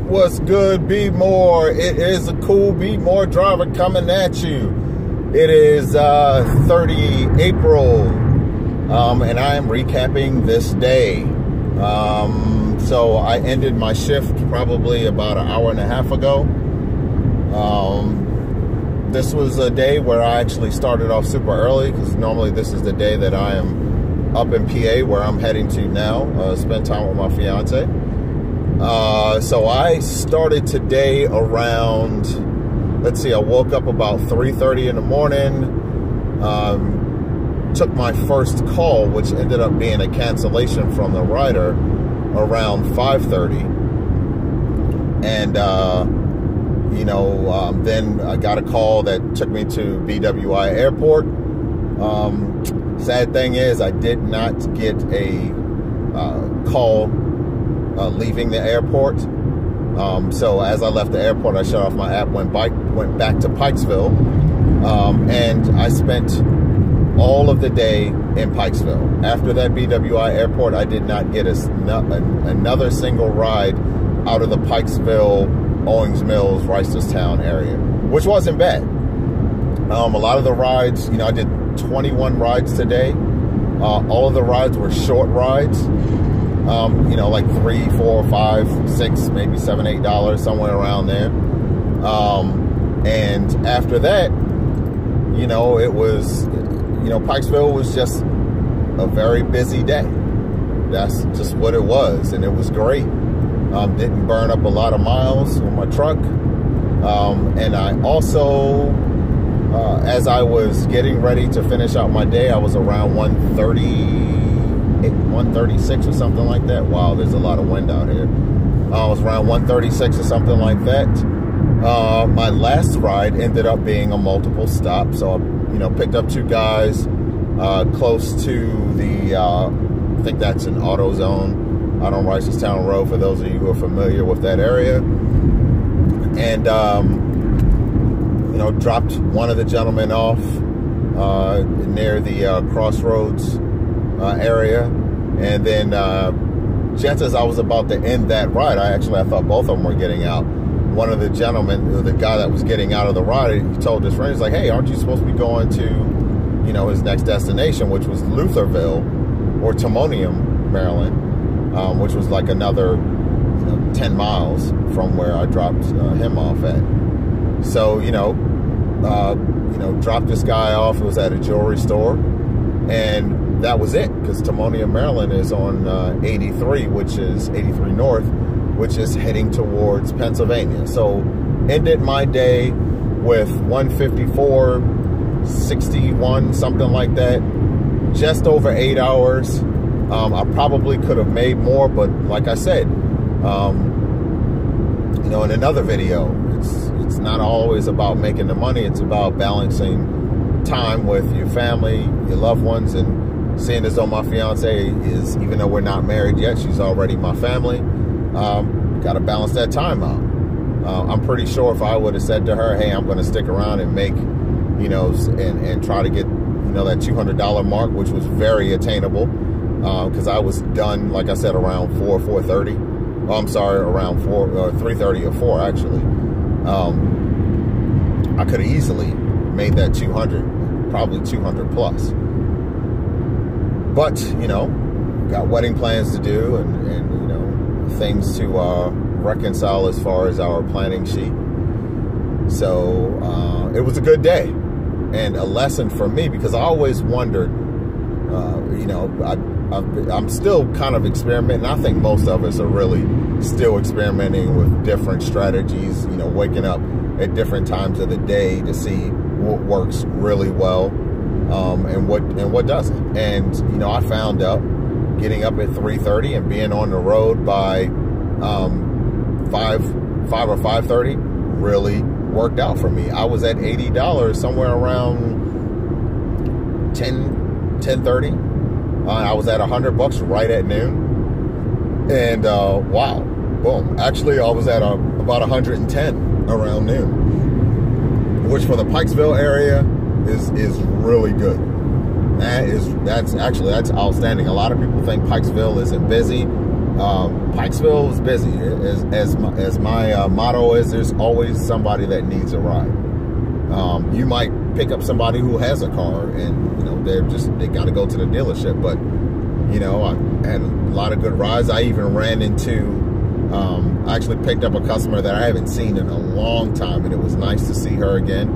What's good, Be-More? It is a cool Be-More driver coming at you. It is 30 April, and I am recapping this day. So I ended my shift probably about an hour and a half ago. This was a day where I actually started off super early, because normally this is the day that I am up in PA, where I'm heading to now, spend time with my fiance. So I started today around, let's see, I woke up about 3:30 in the morning, took my first call, which ended up being a cancellation from the rider around 5:30. And, then I got a call that took me to BWI Airport. Sad thing is, I did not get a call leaving the airport. So as I left the airport, I shut off my app, went back to Pikesville, and I spent all of the day in Pikesville. After that BWI Airport, I did not get another single ride out of the Pikesville, Owings Mills, Reisterstown area, which wasn't bad. A lot of the rides, I did 21 rides today. All of the rides were short rides. Like $3, $4, $5, $6, maybe $7, $8, somewhere around there. And after that, it was, Pikesville was just a very busy day. That's just what it was, and it was great. Didn't burn up a lot of miles on my truck. And I also, as I was getting ready to finish out my day, I was around 136 or something like that. Wow, there's a lot of wind out here. I was around 136 or something like that. My last ride ended up being a multiple stop. So I, picked up two guys close to the, I think that's an AutoZone out on Reisterstown Road, for those of you who are familiar with that area. And, dropped one of the gentlemen off near the Crossroads area. And then just as I was about to end that ride, I thought both of them were getting out. One of the gentlemen, the guy that was getting out of the ride, he told his friend, he's like, hey, aren't you supposed to be going to, his next destination, which was Lutherville or Timonium, Maryland, which was like another 10 miles from where I dropped him off at. So, dropped this guy off. It was at a jewelry store, and that was it, because Timonium, Maryland is on 83, which is 83 North, which is heading towards Pennsylvania. So ended my day with 154.61, something like that, just over 8 hours. I probably could have made more, but like I said, in another video, it's not always about making the money. It's about balancing time with your family, your loved ones, and seeing as though my fiance is, even though we're not married yet, she's already my family. Got to balance that time out. I'm pretty sure if I would have said to her, hey, I'm going to stick around and make, and try to get, that $200 mark, which was very attainable, because I was done, like I said, around 4:30. Oh, I'm sorry, around 3:30 or 4, actually. I could have easily made that 200, probably 200 plus. But, got wedding plans to do, and things to reconcile as far as our planning sheet. So it was a good day, and a lesson for me, because I always wondered, I'm still kind of experimenting. I think most of us are really still experimenting with different strategies, waking up at different times of the day to see what works really well, and what doesn't. And I found out getting up at 3:30 and being on the road by 5 or 5:30 really worked out for me. I was at $80 somewhere around 10:30. I was at $100 right at noon, and wow, boom! Actually, I was at about 110 around noon, which for the Pikesville area is really good. That's outstanding. A lot of people think Pikesville isn't busy. Pikesville is busy. As my motto is, there's always somebody that needs a ride. You might pick up somebody who has a car and, you know, they got to go to the dealership. But, you know, I had a lot of good rides. I even ran into, I actually picked up a customer that I haven't seen in a long time, and it was nice to see her again.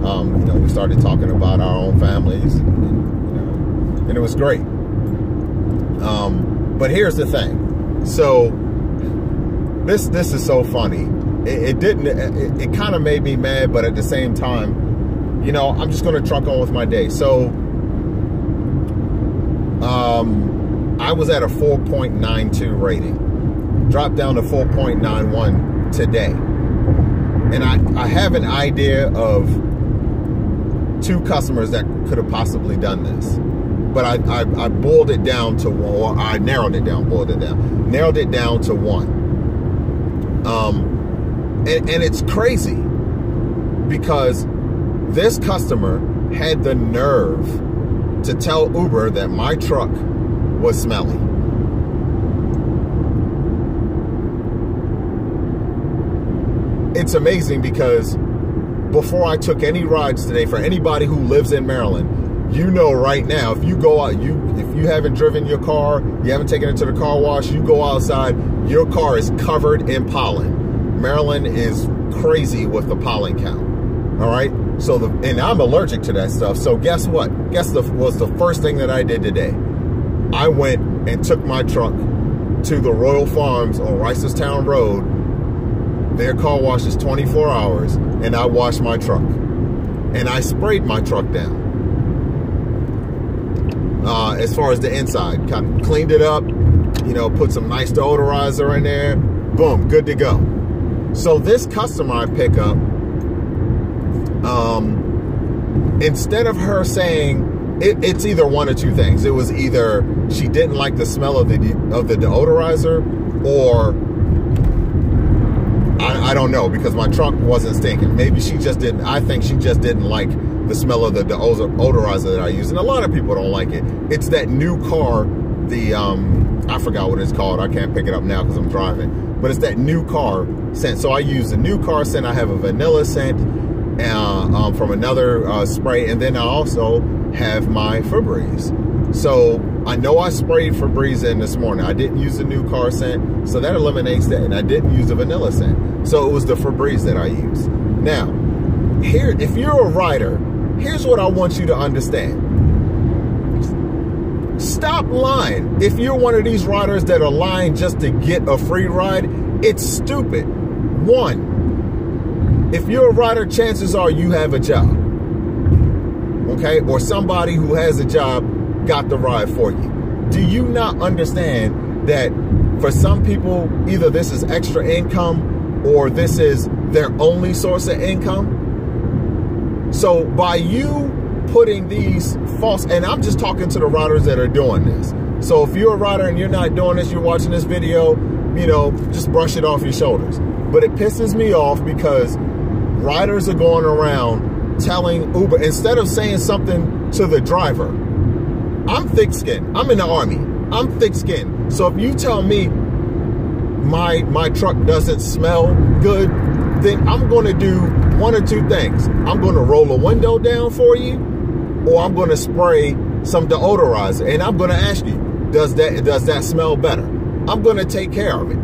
You know, we started talking about our own families, and it was great. But here's the thing. So this is so funny. It kind of made me mad, but at the same time, you know, I'm just going to truck on with my day. So I was at a 4.92 rating, dropped down to 4.91 today. And I have an idea of 2 customers that could have possibly done this. But I boiled it down to one, or I narrowed it down, narrowed it down to 1. And it's crazy because this customer had the nerve to tell Uber that my truck was smelly. It's amazing because before I took any rides today, for anybody who lives in Maryland, you know right now, if you go out, if you haven't driven your car, you haven't taken it to the car wash, you go outside, your car is covered in pollen. Maryland is crazy with the pollen count. All right. So and I'm allergic to that stuff. So guess what? Guess was the first thing that I did today. I went and took my truck to the Royal Farms on Reisterstown Road. Their car wash is 24 hours, and I washed my truck. And I sprayed my truck down. As far as the inside, kind of cleaned it up, you know, put some nice deodorizer in there, boom, good to go. So this customer I pick up, instead of her saying, it's either one or two things. It was either she didn't like the smell of the deodorizer, or I don't know, because my truck wasn't stinking. Maybe she just didn't. I think she just didn't like the smell of the deodorizer that I use. And a lot of people don't like it. It's that new car, I forgot what it's called. I can't pick it up now because I'm driving. But it's that new car scent. So I use the new car scent. I have a vanilla scent from another spray. And then I also have my Febreze. So I know I sprayed Febreze in this morning. I didn't use the new car scent. So that eliminates that. And I didn't use the vanilla scent. So it was the Febreze that I used. Now, here, if you're a rider, here's what I want you to understand. Stop lying. If you're one of these riders that are lying just to get a free ride, it's stupid. 1, if you're a rider, chances are you have a job. Okay? Or somebody who has a job got the ride for you. Do you not understand that for some people, either this is extra income or this is their only source of income? So by you putting these false, and I'm just talking to the riders that are doing this. So if you're a rider and you're not doing this, you're watching this video, you know, just brush it off your shoulders. But it pisses me off because riders are going around telling Uber, instead of saying something to the driver, I'm thick-skinned. I'm in the Army. I'm thick-skinned. So if you tell me my truck doesn't smell good, then I'm going to do one or two things. I'm going to roll a window down for you, or I'm going to spray some deodorizer, and I'm going to ask you, does that smell better? I'm going to take care of it.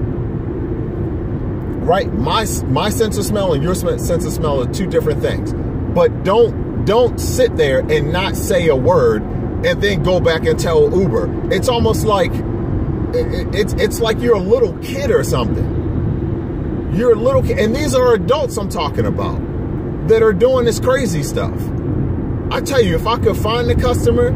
Right? My sense of smell and your sense of smell are two different things. But don't sit there and not say a word and then go back and tell Uber. It's almost like it's like you're a little kid or something. You're a little kid, and these are adults I'm talking about that are doing this crazy stuff. I tell you, if I could find the customer,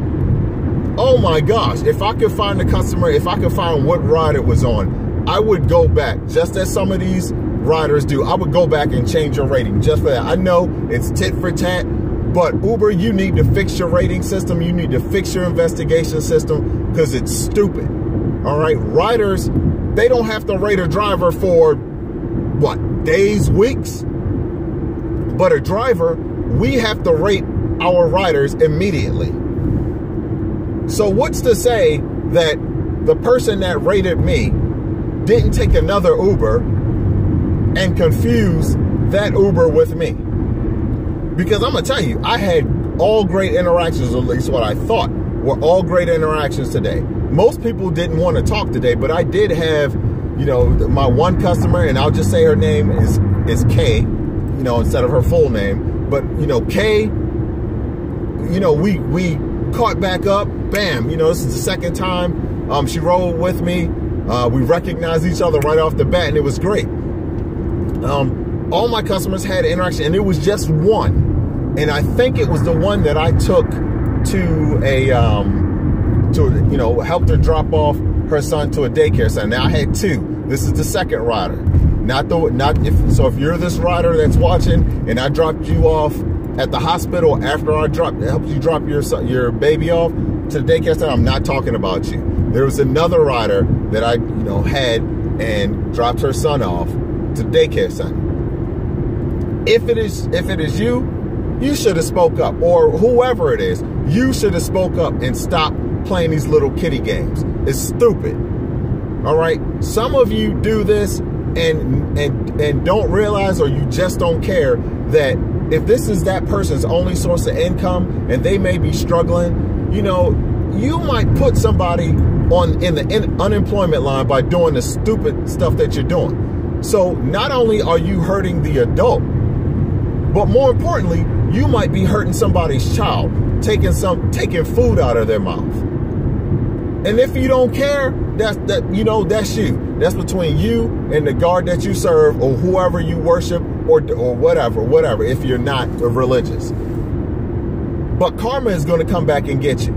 oh my gosh, if I could find the customer, if I could find what ride it was on, I would go back, just as some of these riders do. I would go back and change your rating just for that. I know it's tit for tat, but Uber, you need to fix your rating system. You need to fix your investigation system because it's stupid. All right, riders, they don't have to rate a driver for what, days, weeks? But a driver, we have to rate our riders immediately. So what's to say that the person that rated me didn't take another Uber and confuse that Uber with me. Because I'm gonna tell you, I had all great interactions, at least what I thought were all great interactions today. Most people didn't want to talk today, but I did have, you know, my one customer, and I'll just say her name is Kay, you know, instead of her full name. But, you know, Kay, you know, we caught back up, bam, you know, this is the second time she rode with me. We recognized each other right off the bat, and it was great. All my customers had interaction, and it was just one. And I think it was the one that I took to a, you know, helped her drop off her son to a daycare center. Now I had two. This is the second rider. So if you're this rider that's watching and I dropped you off at the hospital after I helped you drop your baby off to the daycare center, I'm not talking about you. There was another rider that I, you know, had and dropped her son off to the daycare center. If it is you should have spoke up, or whoever it is, you should have spoke up and stopped playing these little kiddie games. It's stupid. All right, some of you do this and don't realize, or you just don't care that if this is that person's only source of income and they may be struggling, you know, you might put somebody in the unemployment line by doing the stupid stuff that you're doing. So not only are you hurting the adult, but more importantly, you might be hurting somebody's child, taking food out of their mouth. And if you don't care, you know, that's you. That's between you and the God that you serve, or whoever you worship, or whatever, if you're not religious. But karma is going to come back and get you.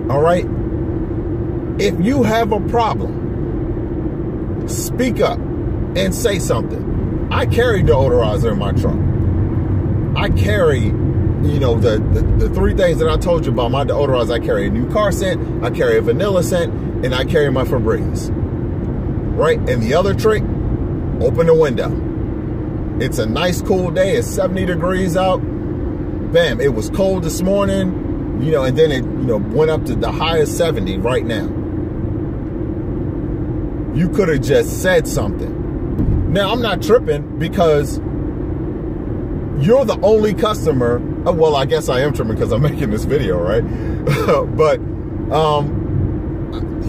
All right? If you have a problem, speak up and say something. I carry deodorizer in my truck. I carry, you know, the three things that I told you about my deodorizer. I carry a new car scent, I carry a vanilla scent, and I carry my Febreze. Right? And the other trick, open the window. It's a nice cool day. It's 70 degrees out. Bam, it was cold this morning, you know, and then it, you know, went up to the highest 70 right now. You could have just said something. Now, I'm not tripping because you're the only customer. Well, I guess I am tripping because I'm making this video, right? But,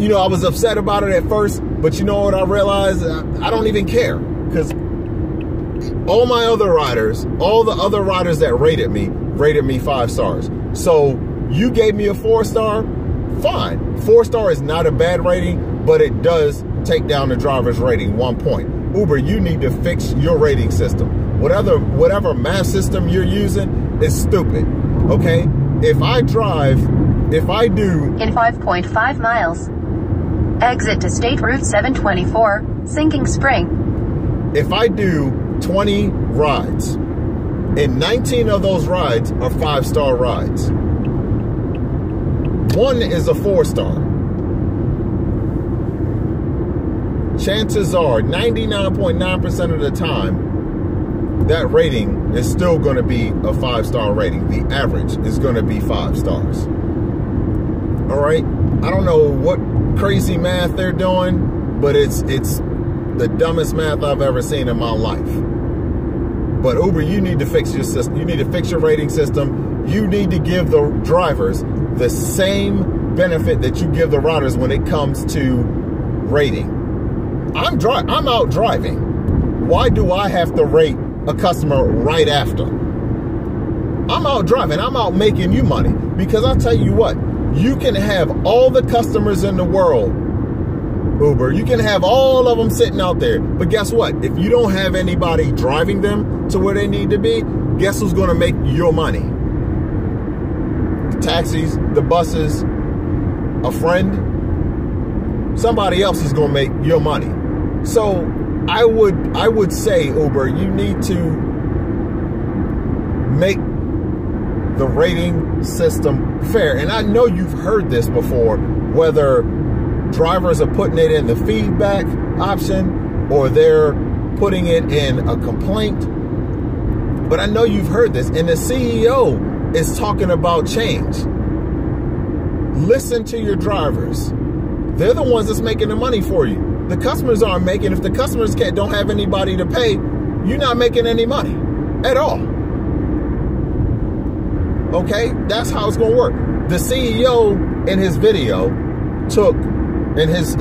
you know, I was upset about it at first, but you know what I realized? I don't even care, because all my other riders, all the other riders that rated me 5 stars. So you gave me a 4-star, fine. 4-star is not a bad rating, but it does take down the driver's rating 1 point. Uber, you need to fix your rating system. Whatever math system you're using is stupid, okay? If I do... In 5.5 miles, exit to State Route 724, Sinking Spring. If I do 20 rides, and 19 of those rides are 5-star rides, 1 is a 4-star. Chances are 99.9% of the time that rating is still going to be a 5-star rating. The average is going to be 5 stars. All right, I don't know what crazy math they're doing, but it's the dumbest math I've ever seen in my life. But Uber, you need to fix your system. You need to fix your rating system. You need to give the drivers the same benefit that you give the riders when it comes to rating. I'm out driving. Why do I have to rate a customer right after? I'm out driving. I'm out making you money. Because I'll tell you what, you can have all the customers in the world, Uber. You can have all of them sitting out there. But guess what? If you don't have anybody driving them to where they need to be, guess who's going to make your money? The taxis, the buses, a friend. Somebody else is going to make your money. So I would say, Uber, you need to make the rating system fair. And I know you've heard this before, whether drivers are putting it in the feedback option or they're putting it in a complaint. But I know you've heard this, and the CEO is talking about change. Listen to your drivers. They're the ones that's making the money for you. The customers aren't making. If the customers don't have anybody to pay, you're not making any money at all. Okay, that's how it's gonna work. The CEO in his video in his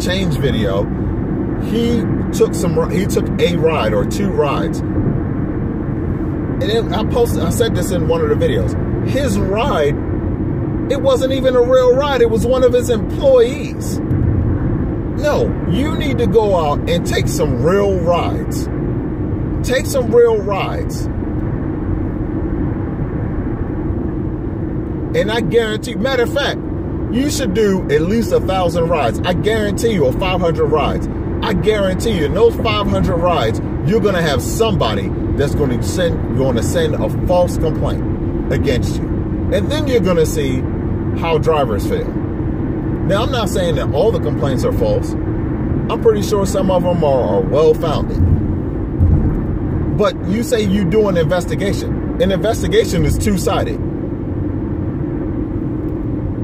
change video, he took a ride or 2 rides. And then I said this in one of the videos. His ride, it wasn't even a real ride. It was one of his employees. No, you need to go out and take some real rides. Take some real rides. And I guarantee, matter of fact, you should do at least 1,000 rides. I guarantee you, or 500 rides. I guarantee you, in those 500 rides, you're going to have somebody that's going to send a false complaint against you. And then you're going to see how drivers feel. Now, I'm not saying that all the complaints are false. I'm pretty sure some of them are well-founded. But you say you do an investigation. An investigation is two-sided.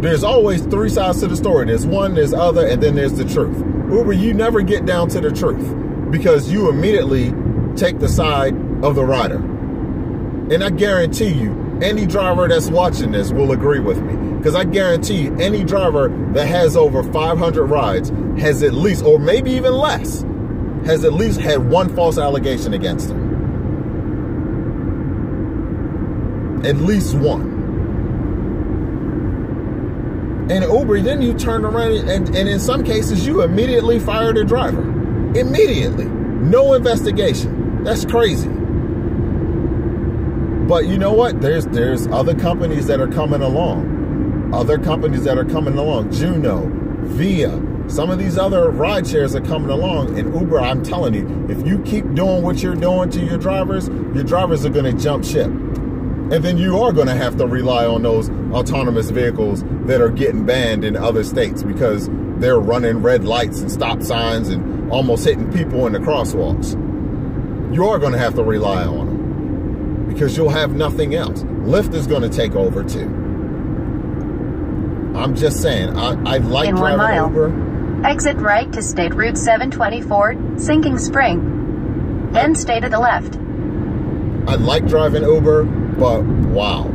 There's always 3 sides to the story. There's one, there's other, and then there's the truth. Uber, you never get down to the truth because you immediately take the side of the rider. And I guarantee you, any driver that's watching this will agree with me. Because I guarantee you, any driver that has over 500 rides has at least, or maybe even less, has at least had one false allegation against him. At least one. And Uber, then you turn around and in some cases, you immediately fire the driver. Immediately. No investigation. That's crazy. But you know what? There's other companies that are coming along. Other companies that are coming along. Juno, Via, some of these other ride shares are coming along. And Uber, I'm telling you, if you keep doing what you're doing to your drivers are going to jump ship. And then you are going to have to rely on those autonomous vehicles that are getting banned in other states because they're running red lights and stop signs and almost hitting people in the crosswalks. You are going to have to rely on them because you'll have nothing else. LYFT is going to take over too. I'm just saying, I like driving Uber. Exit right to State Route 724, Sinking Spring. Then stay to the left. I like driving Uber, but wow.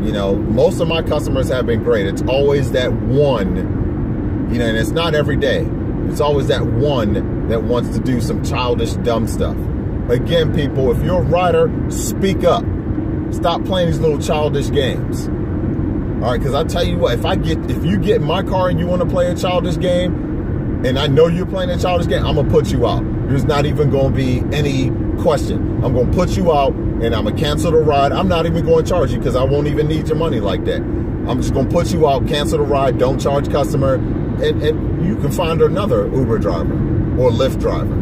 You know, most of my customers have been great. It's always that one, you know, and it's not every day. It's always that one that wants to do some childish, dumb stuff. Again, people, if you're a rider, speak up. Stop playing these little childish games. All right, because I tell you what, if you get in my car and you want to play a childish game, and I know you're playing a childish game, I'm gonna put you out. There's not even gonna be any question. I'm gonna put you out and I'm gonna cancel the ride. I'm not even gonna charge you because I won't even need your money like that. I'm just gonna put you out, cancel the ride, don't charge customer, and you can find another Uber driver or Lyft driver.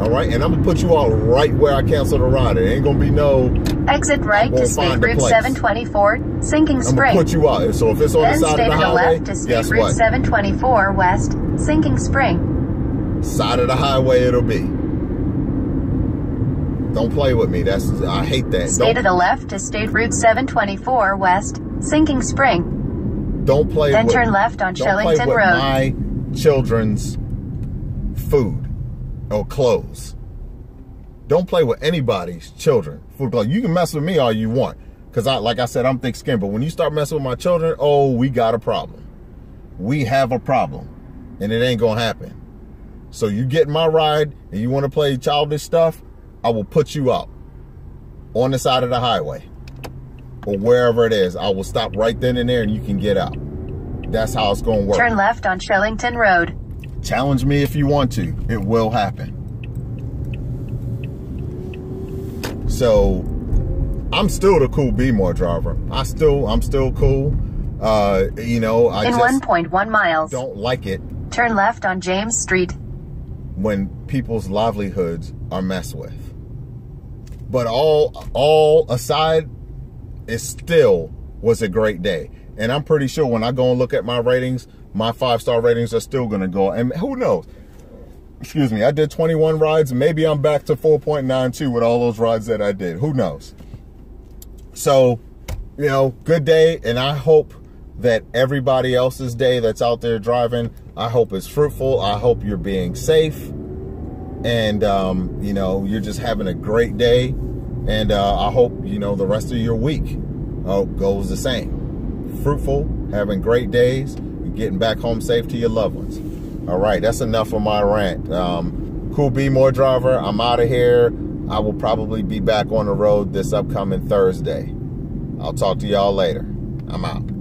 All right, and I'm gonna put you out right where I cancel the ride. It ain't gonna be no exit right to State Route 724, Sinking Spring. I'm gonna put you out. So if it's on the side of the highway, left to State Route 724 West, Sinking Spring. Side of the highway it'll be. Don't play with me. I hate that. Stay to the left to State Route 724 West, Sinking Spring. Don't play then with, turn left on Shillington Road. My children's food or clothes. Don't play with anybody's children. Food, clothes. You can mess with me all you want. Because like I said, I'm thick skinned. But when you start messing with my children, oh, we got a problem. We have a problem. And it ain't going to happen. So you get in my ride and you want to play childish stuff, I will put you out on the side of the highway or wherever it is. I will stop right then and there and you can get out. That's how it's going to work. Turn left on Shillington Road. Challenge me if you want to. It will happen. So I'm still the CoolB'more driver. I'm still cool. You know, I just 1.1 miles. Don't like it. Turn left on James Street. When people's livelihoods are messed with. But all aside, it still was a great day. And I'm pretty sure when I go and look at my ratings, my 5-star ratings are still going to go. And who knows? Excuse me. I did 21 rides. Maybe I'm back to 4.92 with all those rides that I did. Who knows? So, you know, good day. And I hope that everybody else's day that's out there driving, I hope it's fruitful. I hope you're being safe. And, you know, you're just having a great day. And I hope, you know, the rest of your week goes the same. Fruitful, having great days, and getting back home safe to your loved ones. All right, that's enough of my rant. CoolB'more driver, I'm out of here. I will probably be back on the road this upcoming Thursday. I'll talk to y'all later. I'm out.